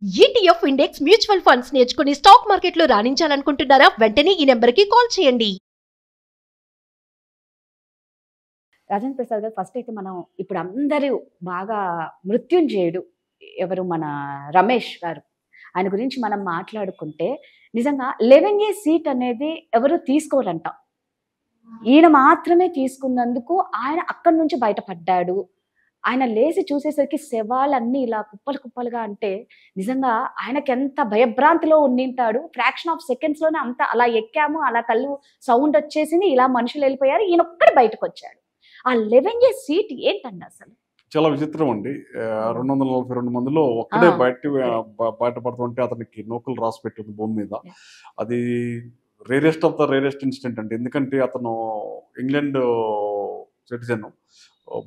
ETF index mutual funds నేర్చుకుని stock మార్కెట్లో రాణించాలనుకుంటున్నారా? వెంటనే ఈ నెంబర్కి కాల్ చేయండి. రాజేంద్ర ప్రసాద్ గారు, ఫస్ట్ అయితే మనం ఇప్పుడు అందరూ బాగా మృత్యుంజయుడు ఎవరు, మన రమేష్ గారు, ఆయన గురించి మనం మాట్లాడుకుంటే నిజంగా 11A సీట్ అనేది ఎవరు తీసుకోరంట. ఈయన మాత్రమే తీసుకున్నందుకు ఆయన అక్కడి నుంచి బయటపడ్డాడు. ఆయన లేచి చూసేసరికి శవాలన్నీ ఇలా కుప్పలు కుప్పలుగా, అంటే నిజంగా ఆయనకి ఎంత భయభ్రాంతిలో ఉండింటాడు. ఫ్రాక్షన్ ఆఫ్ సెకండ్స్ లోనే అంత అలా ఎక్కాము, అలా కళ్ళు సౌండ్ వచ్చేసింది, ఇలా మనుషులు వెళ్ళిపోయారు, ఈయన ఒక్కడు బయటకు వచ్చాడు. ఆ 11A సీట్ ఏంటండి అసలు? చాలా విచిత్రం అండి. 242 మందిలో ఒక్కడే బయటపడుతుంటే అతనికి నూకలు రాసి పెట్టింది భూమి మీద. అది rarest of the rarest incident అండి. ఎందుకంటే అతను ఇంగ్లాండ్ సిటిజన్,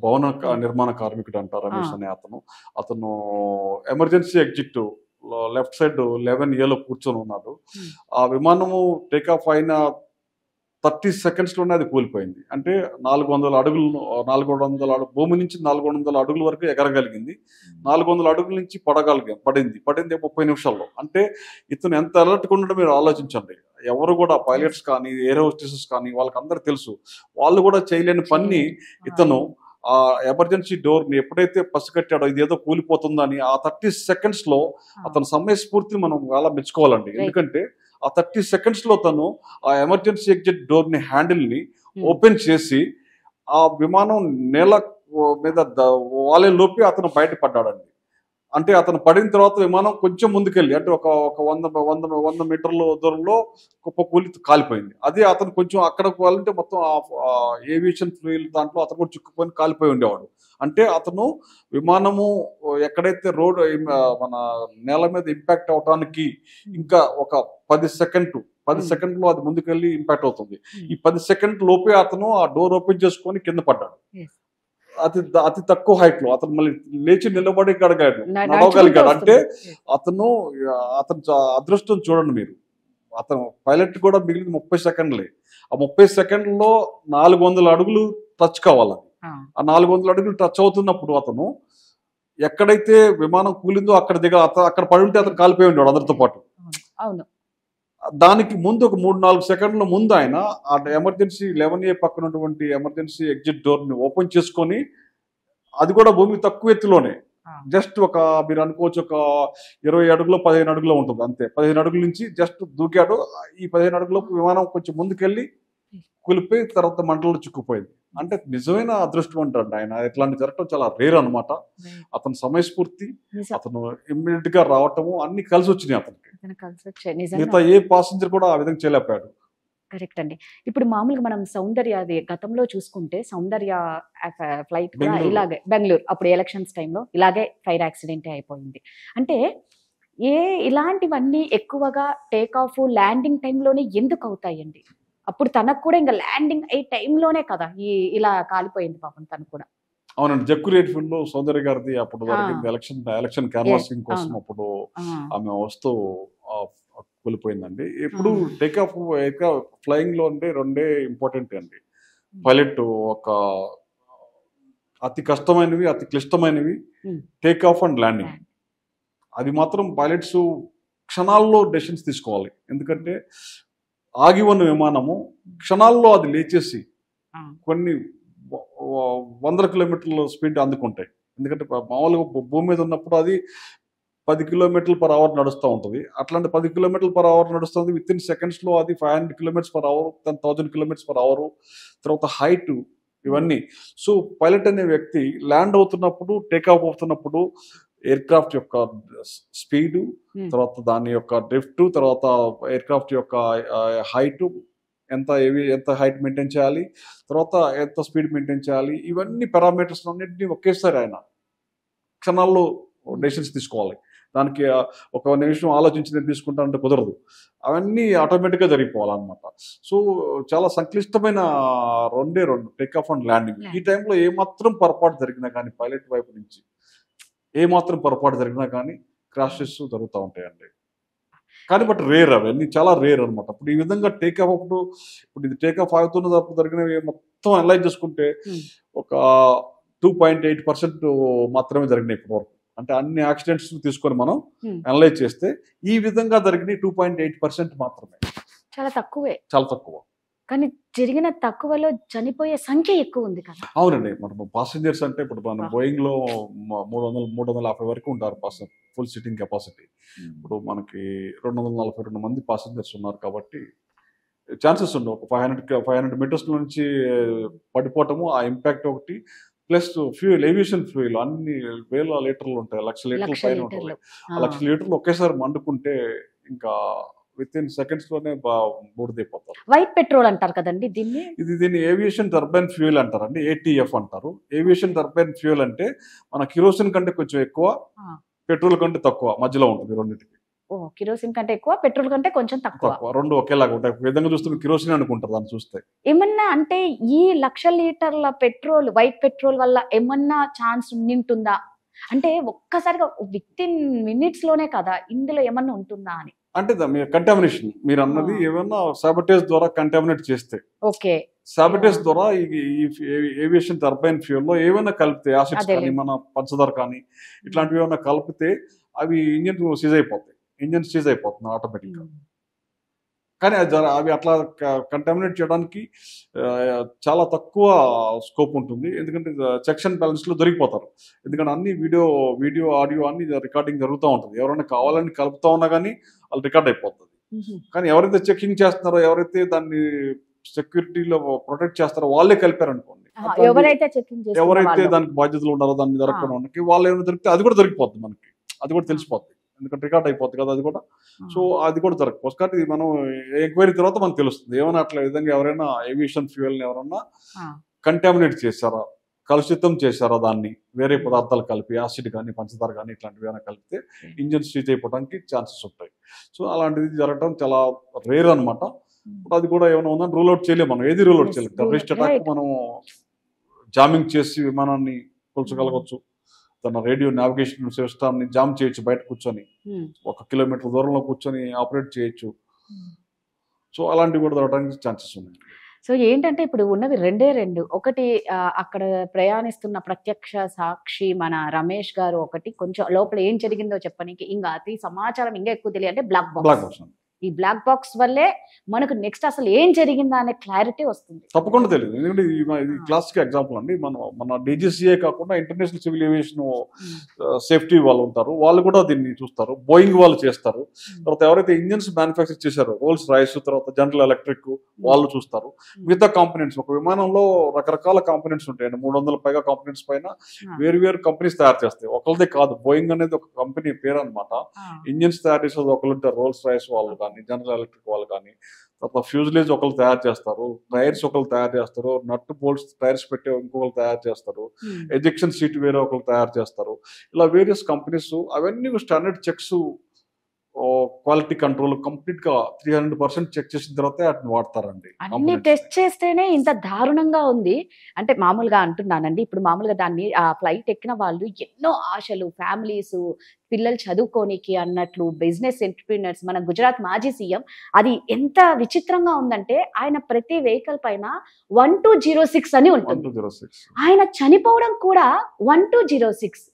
భవన నిర్మాణ కార్మికుడు అంట రమేష్ అనే అతను ఎమర్జెన్సీ ఎగ్జిట్ లెఫ్ట్ సైడ్ 11Aలో కూర్చొని ఉన్నాడు. ఆ విమానము టేకాఫ్ అయిన 30 సెకండ్స్లోనే అది కూలిపోయింది. అంటే 400 అడుగులు భూమి నుంచి 400 అడుగుల వరకు ఎగరగలిగింది. 400 అడుగుల నుంచి పడింది 30 నిమిషాల్లో. అంటే ఇతను ఎంత అలర్ట్గా ఉండడం మీరు ఆలోచించండి. ఎవరు కూడా పైలట్స్ కానీ ఎయిర్ హోస్టెసెస్ కానీ వాళ్ళకి అందరికి తెలుసు, వాళ్ళు కూడా చేయలేని పని ఇతను ఆ ఎమర్జెన్సీ డోర్ని ఎప్పుడైతే పసిగట్టాడో ఇదేదో కూలిపోతుందని ఆ 30 సెకండ్స్లో అతని సమయస్ఫూర్తిని మనం చాలా మెచ్చుకోవాలండి. ఎందుకంటే ఆ 30 సెకండ్స్లో తను ఆ ఎమర్జెన్సీ ఎగ్జిట్ డోర్ని హ్యాండిల్ని ఓపెన్ చేసి ఆ విమానం నేల మీద వాలే లోపే అతను బయటపడ్డాడండి. అంటే అతను పడిన తర్వాత విమానం కొంచెం ముందుకెళ్ళి, అంటే ఒక 100 మీటర్ల దూరంలో కూలి కాలిపోయింది. అదే అతను కొంచెం అక్కడికి వెళ్ళంటే మొత్తం ఏవియేషన్ ఫ్లూయిల్ దాంట్లో అతను కూడా చిక్కుపోయి కాలిపోయి ఉండేవాడు. అంటే అతను విమానము ఎక్కడైతే రోడ్ మన నేల మీద ఇంపాక్ట్ అవడానికి ఇంకా ఒక 10 సెకండ్లో అది ముందుకెళ్ళి ఇంపాక్ట్ అవుతుంది. ఈ 10 సెకండ్ లోపే అతను ఆ డోర్ ఓపెన్ చేసుకొని కింద పడ్డాడు. అతి తక్కువ హైట్ లో అతను మళ్ళీ లేచి నిలబడి నడవగలిగాడు. అంటే అతను అదృష్టం చూడండి మీరు. అతను పైలట్ కూడా మిగిలిన 30 సెకండ్లే. ఆ 30 సెకండ్లో 400 అడుగులు టచ్ కావాలి. ఆ 400 అడుగులు టచ్ అవుతున్నప్పుడు అతను ఎక్కడైతే విమానం కూలిందో అక్కడ పడి ఉంటే అతను కాలిపోయి ఉండేవాడు అందరితో పాటు. దానికి ముందు ఒక 3-4 సెకండ్ల ముందు ఆయన ఆ ఎమర్జెన్సీ 11A పక్కన ఉన్నటువంటి ఎమర్జెన్సీ ఎగ్జిట్ డోర్ ని ఓపెన్ చేసుకొని, అది కూడా భూమి తక్కువ ఎత్తులోనే, జస్ట్ మీరు అనుకోవచ్చు ఒక 20 అడుగులో 15 అడుగులో ఉంటుంది అంతే. 15 అడుగుల నుంచి జస్ట్ దూకాడు. ఈ 15 అడుగులో విమానం కొంచెం ముందుకెళ్ళి కూలిపోయి తర్వాత మంటల్లో చిక్కుపోయింది. అంటే నిజమైన అదృష్టం అంటాడు ఆయన. ఇట్లాంటి జరగటం చాలా రేర్ అనమాట. అతని సమయస్ఫూర్తి, అతను ఇమ్మీడియట్ గా రావటము అన్ని కలిసి వచ్చినాయి అతనికి. మిగతా ఏ పాసింజర్ కూడా ఆ విధంగా చేయలేకపోయాడు. కరెక్ట్ అండి. ఇప్పుడు మామూలుగా మనం సౌందర్య అది గతంలో చూసుకుంటే, సౌందర్య ఫ్లైట్ కూడా ఇలాగే బెంగళూరు అప్పుడు ఎలక్షన్స్ టైంలో ఇలాగే ఫైర్ యాక్సిడెంట్ అయిపోయింది. అంటే ఇలాంటివన్నీ ఎక్కువగా టేక్ ఆఫ్ ల్యాండింగ్ టైంలోనే ఎందుకు అవుతాయండి? అప్పుడు తనకు కూడా ఇంకా ల్యాండింగ్ అయ్యే టైంలోనే కదా ఇలా కాలిపోయింది పాపం తను కూడా. అవునండి, జక్కురేట్ ఫిల్మ్ లో సౌందర్య గారిది అప్పుడు జరిగింది ఎలక్షన్ క్యాన్వాసింగ్ కోసం. అప్పుడు ఆమె వస్తూ కూలిపోయిందండి. ఎప్పుడు టేక్ ఆఫ్ ఫ్లయింగ్ లో అంటే రెండే ఇంపార్టెంట్ అండి. పైలట్ ఒక అతి కష్టమైనవి, అతి క్లిష్టమైనవి టేక్ ఆఫ్ అండ్ ల్యాండింగ్. అది మాత్రం పైలట్స్ క్షణాల్లో డెసిషన్స్ తీసుకోవాలి. ఎందుకంటే ఆగి ఉన్న విమానము క్షణాల్లో అది లేచేసి కొన్ని 100 కిలోమీటర్ల స్పీడ్ అందుకుంటాయి. ఎందుకంటే మామూలుగా భూమి మీద ఉన్నప్పుడు అది 10 km/h నడుస్తూ ఉంటుంది. అట్లాంటి 10 km/h నడుస్తుంది. విత్ ఇన్ సెకండ్స్లో అది 500 km/h, 1000 km/h, తర్వాత హైట్, ఇవన్నీ. సో పైలట్ అనే వ్యక్తి ల్యాండ్ అవుతున్నప్పుడు, టేకాఫ్ అవుతున్నప్పుడు ఎయిర్ క్రాఫ్ట్ యొక్క స్పీడు, తర్వాత దాని యొక్క డ్రిఫ్ట్, తర్వాత ఎయిర్ క్రాఫ్ట్ యొక్క హైట్, ఎంత హైట్ మెయింటైన్ చేయాలి, తర్వాత ఎంత స్పీడ్ మెయింటైన్ చేయాలి, ఇవన్నీ పారామీటర్స్ అన్నింటినీ ఒకేసారి ఆయన క్షణాల్లో డెసిషన్స్ తీసుకోవాలి. దానికి ఒక నిమిషం ఆలోచించి నేను తీసుకుంటానంటే కుదరదు. అవన్నీ ఆటోమేటిక్గా జరిగిపోవాలన్నమాట. సో చాలా సంక్లిష్టమైన రెండే టేక్ ఆఫ్ అండ్ ల్యాండింగ్. ఈ టైంలో ఏమాత్రం పొరపాటు జరిగినా కానీ, పైలట్ వైపు నుంచి ఏమాత్రం పొరపాటు జరిగినా కానీ క్రాషెస్ జరుగుతూ ఉంటాయండి. కానీ బట్ రేర్, అవన్నీ చాలా రేర్ అనమాట. ఇప్పుడు ఈ విధంగా టేక్ ఆఫ్ ఇప్పుడు ఇది టేక్ ఆఫ్ అవుతున్నప్పుడు జరిగినవి మొత్తం అనలైజ్ చేసుకుంటే ఒక 2.8% మాత్రమే జరిగినాయి ఇప్పటి వరకు. అంటే అన్ని యాక్సిడెంట్స్ తీసుకొని మనం Hmm. అనలైజ్ చేస్తే ఈ విధంగా జరిగిన 2.8% మాత్రమే, చాలా తక్కువే. చాలా తక్కువ. కానీ జరిగిన తక్కువలో చనిపోయే సంఖ్య ఎక్కువ ఉంది కదా. అవునండి, మనం పాసెంజర్స్ అంటే ఇప్పుడు మన బోయింగ్ లో 350 వరకు ఉంటారు ఫుల్ సిట్టింగ్ కెపాసిటీ. ఇప్పుడు మనకి 242 మంది పాసెంజర్స్ ఉన్నారు కాబట్టి ఛాన్సెస్ ఉండవు. ఒక 500 మీటర్స్ నుంచి పడిపోవటము, ఆ ఇంపాక్ట్ ఒకటి, ప్లస్ ఫ్యూయల్, ఏవియేషన్ ఫ్యూయల్ అన్ని వేల లీటర్లు ఉంటాయి, లక్ష లీటర్ల లక్ష పైన లీటర్లు. ఉంటాయి. ఆ లక్ష లీటర్లు ఒకేసారి మండుకుంటే ఇంకా విత్ ఇన్ సెకండ్స్ లోనే బూడిదైపోతారు. వైట్ పెట్రోల్ అంటారు కదండి దీన్ని. దీన్ని ఏవియేషన్ టర్బైన్ ఫ్యూయల్ అంటారండి, ఏటీఎఫ్ అంటారు. ఏవియేషన్ టర్బైన్ ఫ్యూయల్ అంటే మన కిరోసిన్ కంటే కొంచెం ఎక్కువ, పెట్రోల్ కంటే తక్కువ, మధ్యలో ఉంటుంది రెండింటికి. కిరోసిన్ కంటే ఎక్కువ, పెట్రోల్ కంటే కొంచెం తక్కువ. రెండు ఒకేలాగా ఉంటాయి. విధంగా చూస్తే కిరోసిన్ అనుకుంటారు దాన్ని చూస్తే. ఏమన్నా అంటే ఈ 1,00,000 లీటర్ల పెట్రోల్, వైట్ పెట్రోల్ వల్ల ఏమన్నా ఛాన్స్ ఉంటుందా? అంటే ఒక్కసారిగా విత్ ఇన్ మినిట్స్ లోనే కదా, ఇందులో ఏమన్నా ఉంటుందా అని. అంటే కంటామినేషన్ మీరు అన్నది ఏమన్నా సాబటేజ్ ద్వారా కంటామినేట్ చేస్తే, ఓకే, సాబటేజ్ ద్వారా ఈ ఏవియేషన్ టర్బైన్ ఫ్యూయల్ లో ఏమైనా కలిపితే, యాసిడ్స్ కానీ మన పంచదార కానీ ఇట్లాంటివి ఏమైనా కలిపితే అవి ఇంజిన్ సీజ్ అయిపోతాయి, ఇంజిన్ సీజ్ అయిపోతుంది ఆటోమేటిక్ గా. కానీ అవి అట్లా కంటామినేట్ చేయడానికి చాలా తక్కువ స్కోప్ ఉంటుంది, ఎందుకంటే చెక్స్ అండ్ బ్యాలెన్స్ లో దొరికిపోతారు. ఎందుకంటే అన్ని వీడియో ఆడియో అన్ని రికార్డింగ్ జరుగుతూ ఉంటుంది. ఎవరైనా కావాలని కలుపుతా ఉన్నా కానీ వాళ్ళు రికార్డ్ అయిపోతుంది. కానీ ఎవరైతే చెకింగ్ చేస్తున్నారో, ఎవరైతే దాన్ని సెక్యూరిటీలో ప్రొటెక్ట్ చేస్తారో వాళ్ళే కలిపారు అనుకోండి, ఎవరైతే దానికి బాధ్యతలు ఉన్నారో దాన్ని జరగకుండా వాళ్ళు ఏమైనా దొరికితే అది కూడా దొరికిపోతుంది మనకి, అది కూడా తెలిసిపోతుంది, ఎందుకంటే రికార్డ్ అయిపోతుంది కదా అది కూడా. సో అది కూడా జరగకపోవచ్చు. కాబట్టి ఇది మనం ఎంక్వైరీ తర్వాత మనకు తెలుస్తుంది ఏమైనా అట్లా విధంగా ఎవరైనా ఏవియేషన్ ఫ్యూయల్ ఎవరైనా కంటామినేట్ చేశారా, కలుషితం చేశారా, దాన్ని వేరే పదార్థాలు కలిపి, యాసిడ్ కానీ పంచదార కానీ ఇట్లాంటివి ఏమైనా కలిపితే ఇంజిన్ సీజ్ అయిపోవడానికి ఛాన్సెస్ ఉంటాయి. సో అలాంటిది జరగడం చాలా రేర్ అనమాట. అది కూడా ఏమైనా ఉందని రూల్ అవుట్ చేయలేము మనం, ఏది రూల్ అవుట్ చేయలేము. టెర్రరిస్ట్ అటాక్ మనం జామింగ్ చేసి విమానాన్ని కూల్చగలగవచ్చు, తన రేడియో నావిగేషన్ సిస్టమ్ని జామ్ చేయొచ్చు, బయట కూర్చొని 1 కిలోమీటర్ దూరంలో కూర్చొని ఆపరేట్ చేయొచ్చు. సో అలాంటివి కూడా జరగడానికి ఛాన్సెస్ ఉన్నాయి. సో ఏంటంటే ఇప్పుడు ఉన్నవి రెండే రెండు. ఒకటి అక్కడ ప్రయాణిస్తున్న ప్రత్యక్ష సాక్షి మన రమేష్ గారు, ఒకటి కొంచెం లోపల ఏం జరిగిందో చెప్పడానికి, ఇంకా అతి సమాచారం ఇంకా ఎక్కువ తెలియాలంటే బ్లాక్ బాక్స్. ఈ బ్లాక్ బాక్స్ వల్లే మనకు నెక్స్ట్ అసలు ఏం జరిగిందా అనే క్లారిటీ వస్తుంది. తప్పకుండా తెలియదు, ఎందుకంటే ఇది క్లాసిక్ ఎగ్జాంపుల్ అండి. మన డీజీసీఏ కాకుండా ఇంటర్నేషనల్ సివిల్ ఏవియేషన్ సేఫ్టీ వాళ్ళు ఉంటారు, వాళ్ళు కూడా దీన్ని చూస్తారు. బోయింగ్ వాళ్ళు చేస్తారు. తర్వాత ఎవరైతే ఇంజిన్స్ మ్యానుఫ్యాక్చర్ చేశారో రోల్స్ రాయిస్, తర్వాత జనరల్ ఎలక్ట్రిక్ వాళ్ళు చూస్తారు. మిగతా కాంపోనెంట్స్, ఒక విమానంలో రకరకాల కాంపోనెంట్స్ ఉంటాయండి, 300 పైగా కాంపోనెంట్స్ పైన వేరు కంపెనీస్ తయారు చేస్తాయి. ఒకరిదే కాదు, బోయింగ్ అనేది ఒక కంపెనీ పేరు అనమాట. ఇంజిన్స్ తయారు చేసేది ఒకరు ఉంటారు, రోల్స్ రాయిస్ వాళ్ళు కానీ, జనరల్ ఎలక్ట్రిక్ వాళ్ళు కానీ. తర్వాత ఫ్యూజ్లేజ్ ఒకరు తయారు చేస్తారు, టైర్స్ ఒకరు తయారు చేస్తారు, నట్ బోల్ట్స్ టైర్స్ పెట్టి ఇంకొకరు తయారు చేస్తారు, ఎజెక్షన్ సీట్ వేరే ఒకరు తయారు చేస్తారు. ఇలా వేరియస్ కంపెనీస్ అవన్నీ standard checks, quality control complete గా 300% చెక్ చేసిన తర్వాత వాటిని వాడతారండి. అన్ని టెస్ట్ చేస్తేనే ఇంత దారుణంగా ఉంది అంటే మామూలుగా అంటున్నానండి. ఇప్పుడు మామూలుగా దాన్ని ఆ ఫ్లైట్ ఎక్కిన వాళ్ళు ఎన్నో ఆశలు, ఫ్యామిలీస్, పిల్లలు చదువుకోనికి అన్నట్లు, బిజినెస్ ఎంటర్‌ప్రెన్యూర్స్, మన గుజరాత్ మాజీ సీఎం, అది ఎంత విచిత్రంగా ఉందంటే ఆయన ప్రతి వెహికల్ పైన 1206 అని ఉంటుంది. ఆయన చనిపోవడం కూడా 1206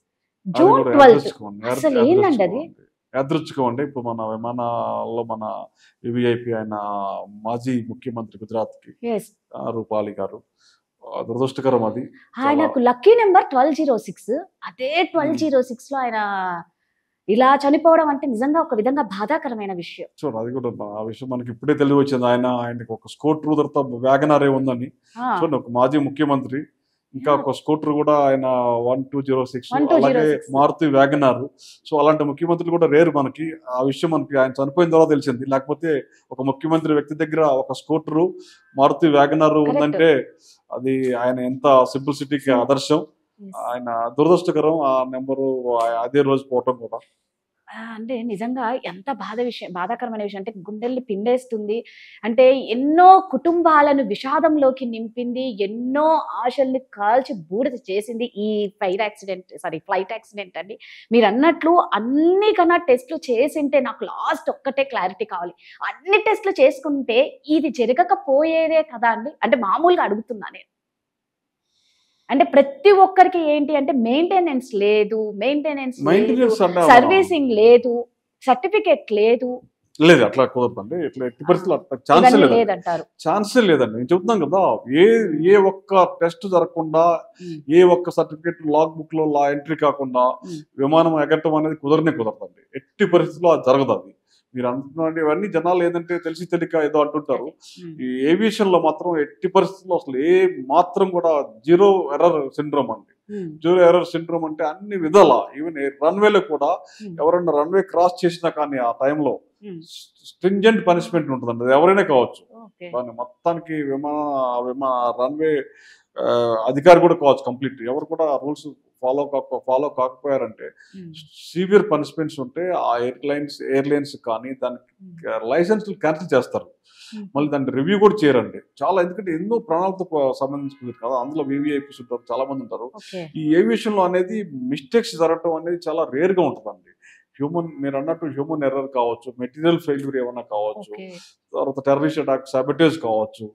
జూన్ 12. అసలు ఏందండి అది? యాదృచ్ఛికం అండి. ఇప్పుడు మన విమానాల్లో మన వివిఐపి ఆయన మాజీ ముఖ్యమంత్రి గుజరాత్ కి రూపాలి గారు, దురదృష్టకరం అది. ఆయనకు లక్కీ నెంబర్ 1206. అదే 1206 లో ఆయన ఇలా చనిపోవడం అంటే నిజంగా ఒక విధంగా బాధాకరమైన విషయం. చూడండి, అది కూడా ఆ విషయం మనకి ఇప్పుడే తెలివి వచ్చింది. ఆయనకి ఒక స్కూటర్ తర్వాత వ్యాగనారే ఉందని. చూడండి, ఒక మాజీ ముఖ్యమంత్రి, ఇంకా ఒక స్కూటర్ కూడా ఆయన 1206, అలాగే మారుతి వ్యాగనార్. సో అలాంటి ముఖ్యమంత్రులు కూడా రేరు మనకి. ఆ విషయం మనకి ఆయన చనిపోయిన తర్వాత తెలిసింది. లేకపోతే ఒక ముఖ్యమంత్రి వ్యక్తి దగ్గర ఒక స్కూటరు మారుతి వ్యాగనార్ ఉందంటే అది ఆయన ఎంత సింప్లిసిటీకి ఆదర్శం. ఆయన దురదృష్టకరం ఆ నెంబరు అదే రోజు పోవటం కూడా. అంటే నిజంగా ఎంత బాధాకరమైన విషయం అంటే గుండెల్ని పిండేస్తుంది. అంటే ఎన్నో కుటుంబాలను విషాదంలోకి నింపింది, ఎన్నో ఆశల్ని కాల్చి బూడిద చేసింది ఈ ఫ్లైట్ యాక్సిడెంట్ అండి. మీరు అన్నట్లు అన్ని కన్నా టెస్ట్లు చేసింటే, నాకు లాస్ట్ ఒక్కటే క్లారిటీ కావాలి, అన్ని టెస్ట్లు చేసుకుంటే ఇది జరగకపోయేదే కదా అండి. అంటే మామూలుగా అడుగుతున్నా నేను, అంటే ప్రతి ఒక్కరికి ఏంటి అంటే మెయింటెనెన్స్ లేదు, మెయింటెనెన్స్ అంటే సర్వీసింగ్ లేదు, సర్టిఫికేట్ లేదు, లేదు అట్లా కుదరదండి. ఇట్లా ఎట్టి పరిస్థితులు అట్లా ఛాన్సే ఇవన్నీ లేదండి. లేదంటారు. ఛాన్సే లేదండి. నేను చెప్తున్నాను కదా, ఏ ఒక్క టెస్ట్ జరగకుండా, ఏ ఒక్క సర్టిఫికేట్ లాగ్ బుక్ లో ఎంట్రీ కాకుండా విమానం ఎగరటం అనేది కుదరదండి. ఎట్టి పరిస్థితుల్లో అది జరగదు. అది మీరు అంటున్నటువంటి ఇవన్నీ జనాలు ఏదంటే తెలిసి తెలియక ఏదో అంటుంటారు. ఈ ఏవియేషన్ లో మాత్రం ఎట్టి పరిస్థితుల్లో అసలు ఏ మాత్రం కూడా జీరో ఎర్రర్ సిండ్రోమ్ అండి. జీరో ఎర్రర్ సిండ్రోమ్ అంటే అన్ని విధాల, ఈవెన్ రన్వేలో కూడా ఎవరైనా రన్వే క్రాస్ చేసినా కానీ ఆ టైంలో స్ట్రింజెంట్ పనిష్మెంట్ ఉంటుందండి. అది ఎవరైనా కావచ్చు. దాన్ని మొత్తానికి రన్వే అధికారి కూడా కావచ్చు. కంప్లీట్ ఎవరు కూడా రూల్స్ ఫాలో కాకపోయారంటే సివియర్ పనిష్మెంట్స్ ఉంటే ఆ ఎయిర్లైన్స్ కానీ దానికి లైసెన్స్ క్యాన్సిల్ చేస్తారు. మళ్ళీ దాన్ని రివ్యూ కూడా చేయరండి. చాలా, ఎందుకంటే ఎన్నో ప్రాణాలతో సంబంధించుకుంది కదా, అందులో వివిఐపీస్ ఉంటారు, చాలా మంది ఉంటారు. ఈ ఏవియేషన్ లో అనేది మిస్టేక్స్ జరగడం అనేది చాలా రేర్ గా ఉంటుందండి. మీరు అన్నట్టు హ్యూమన్ ఎర్రర్ కావచ్చు, మెటీరియల్ ఫెయిల్యూర్ ఏమన్నా కావచ్చు, తర్వాత టెర్రరిస్ట్ అటాక్, సాబిటేజ్ కావచ్చు,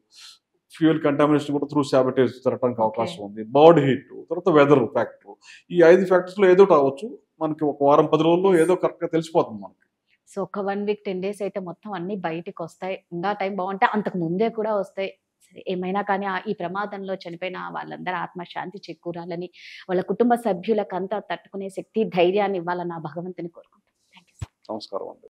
ఫ్యూయల్ కంటామినేషన్ కూడా త్రూ సాబిటేజ్ జరగడానికి అవకాశం ఉంది, బర్డ్ హీట్, తర్వాత వెదర్ ఫ్యాక్టర్. ఈ 5 ఫ్యాక్టర్స్ లో ఏదో అవ్వచ్చు. మనకి ఒక వారం 10 రోజుల్లో ఏదో కరెక్ట్ గా తెలిసిపోతుంది మనకి. సో ఒక 1 వీక్ 10 days అయితే మొత్తం అన్ని బయటికి వస్తాయి. ఇంకా టైం బాగుంటే అంతకు ముందే కూడా వస్తాయి. సరే, ఏమైనా కానీ ఈ ప్రమాదంలో చనిపోయిన వాళ్ళందరూ ఆత్మశాంతి చేకూరాలని, వాళ్ళ కుటుంబ సభ్యులకంతా తట్టుకునే శక్తి, ధైర్యాన్ని ఇవ్వాలని ఆ భగవంతుని కోరుకుంటాం. Thank you. నమస్కారం అండి.